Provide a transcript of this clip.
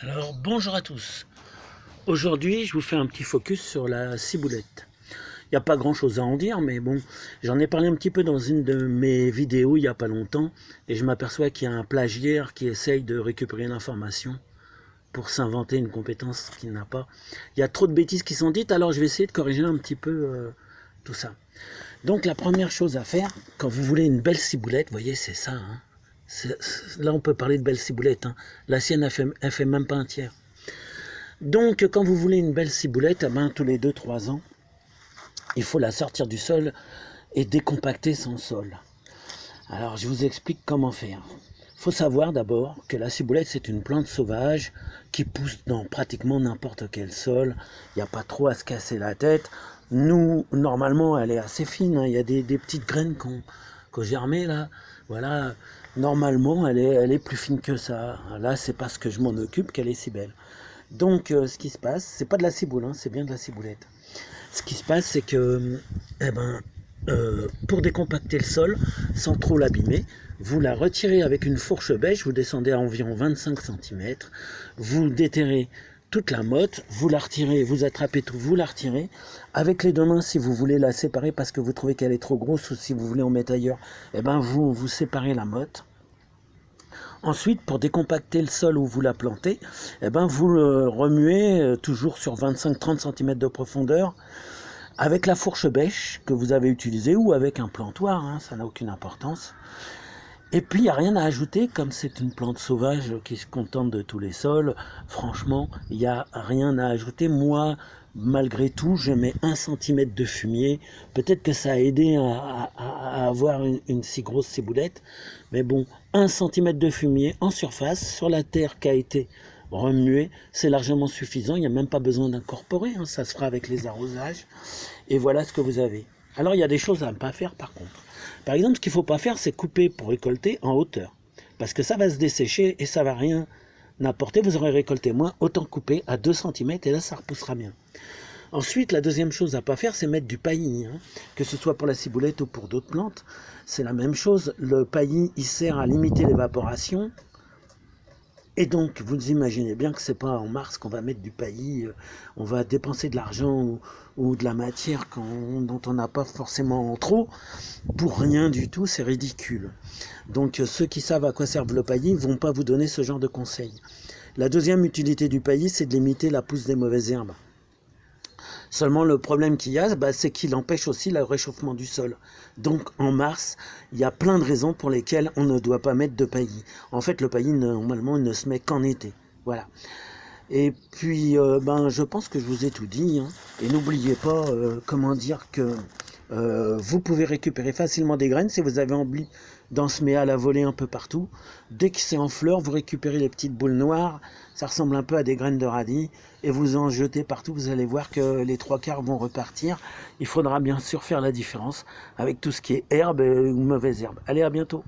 Alors bonjour à tous. Aujourd'hui je vous fais un petit focus sur la ciboulette. Il n'y a pas grand chose à en dire, mais bon, j'en ai parlé un petit peu dans une de mes vidéos il n'y a pas longtemps, et je m'aperçois qu'il y a un plagiaire qui essaye de récupérer l'information pour s'inventer une compétence qu'il n'a pas. Il y a trop de bêtises qui sont dites, alors je vais essayer de corriger un petit peu tout ça. Donc la première chose à faire, quand vous voulez une belle ciboulette, vous voyez c'est ça, hein. Là on peut parler de belle ciboulette, hein. La sienne elle fait même pas un tiers. Donc quand vous voulez une belle ciboulette, tous les 2-3 ans, il faut la sortir du sol et décompacter son sol. Alors je vous explique comment faire. Il faut savoir d'abord que la ciboulette c'est une plante sauvage qui pousse dans pratiquement n'importe quel sol. Il n'y a pas trop à se casser la tête. Nous, normalement, elle est assez fine, hein. Il y a des petites graines qu'on germé là. Voilà, normalement elle est plus fine que ça. Là c'est parce que je m'en occupe qu'elle est si belle. Donc ce qui se passe, c'est pas de la ciboule, hein, c'est bien de la ciboulette. Ce qui se passe c'est que pour décompacter le sol sans trop l'abîmer, vous la retirez avec une fourche bêche, vous descendez à environ 25 cm, vous déterrez toute la motte, vous la retirez, vous attrapez tout, vous la retirez. Avec les deux mains, si vous voulez la séparer parce que vous trouvez qu'elle est trop grosse ou si vous voulez en mettre ailleurs, vous séparez la motte. Ensuite, pour décompacter le sol où vous la plantez, vous le remuez toujours sur 25-30 cm de profondeur avec la fourche bêche que vous avez utilisée ou avec un plantoir, hein, ça n'a aucune importance. Et puis, il n'y a rien à ajouter, comme c'est une plante sauvage qui se contente de tous les sols. Franchement, il n'y a rien à ajouter. Moi, malgré tout, je mets 1 cm de fumier. Peut-être que ça a aidé à avoir une si grosse ciboulette. Mais bon, 1 cm de fumier en surface, sur la terre qui a été remuée, c'est largement suffisant. Il n'y a même pas besoin d'incorporer, hein. Ça se fera avec les arrosages. Et voilà ce que vous avez. Alors, il y a des choses à ne pas faire par contre. Par exemple, ce qu'il ne faut pas faire, c'est couper pour récolter en hauteur. Parce que ça va se dessécher et ça ne va rien apporter. Vous aurez récolté moins, autant couper à 2 cm et là, ça repoussera bien. Ensuite, la deuxième chose à ne pas faire, c'est mettre du paillis. Hein. Que ce soit pour la ciboulette ou pour d'autres plantes, c'est la même chose. Le paillis, il sert à limiter l'évaporation. Et donc, vous imaginez bien que ce n'est pas en mars qu'on va mettre du paillis, on va dépenser de l'argent ou de la matière dont on n'a pas forcément trop, pour rien du tout, c'est ridicule. Donc ceux qui savent à quoi servent le paillis ne vont pas vous donner ce genre de conseils. La deuxième utilité du paillis, c'est de limiter la pousse des mauvaises herbes. Seulement le problème qu'il y a, c'est qu'il empêche aussi le réchauffement du sol. Donc en mars, il y a plein de raisons pour lesquelles on ne doit pas mettre de paillis. En fait, le paillis, normalement, il ne se met qu'en été. Voilà. Et puis, je pense que je vous ai tout dit. Hein. Et n'oubliez pas, que vous pouvez récupérer facilement des graines si vous avez envie d'en semer à la volée un peu partout. Dès que c'est en fleurs, vous récupérez les petites boules noires. Ça ressemble un peu à des graines de radis. Et vous en jetez partout. Vous allez voir que les 3/4 vont repartir. Il faudra bien sûr faire la différence avec tout ce qui est herbe ou mauvaise herbe. Allez, à bientôt.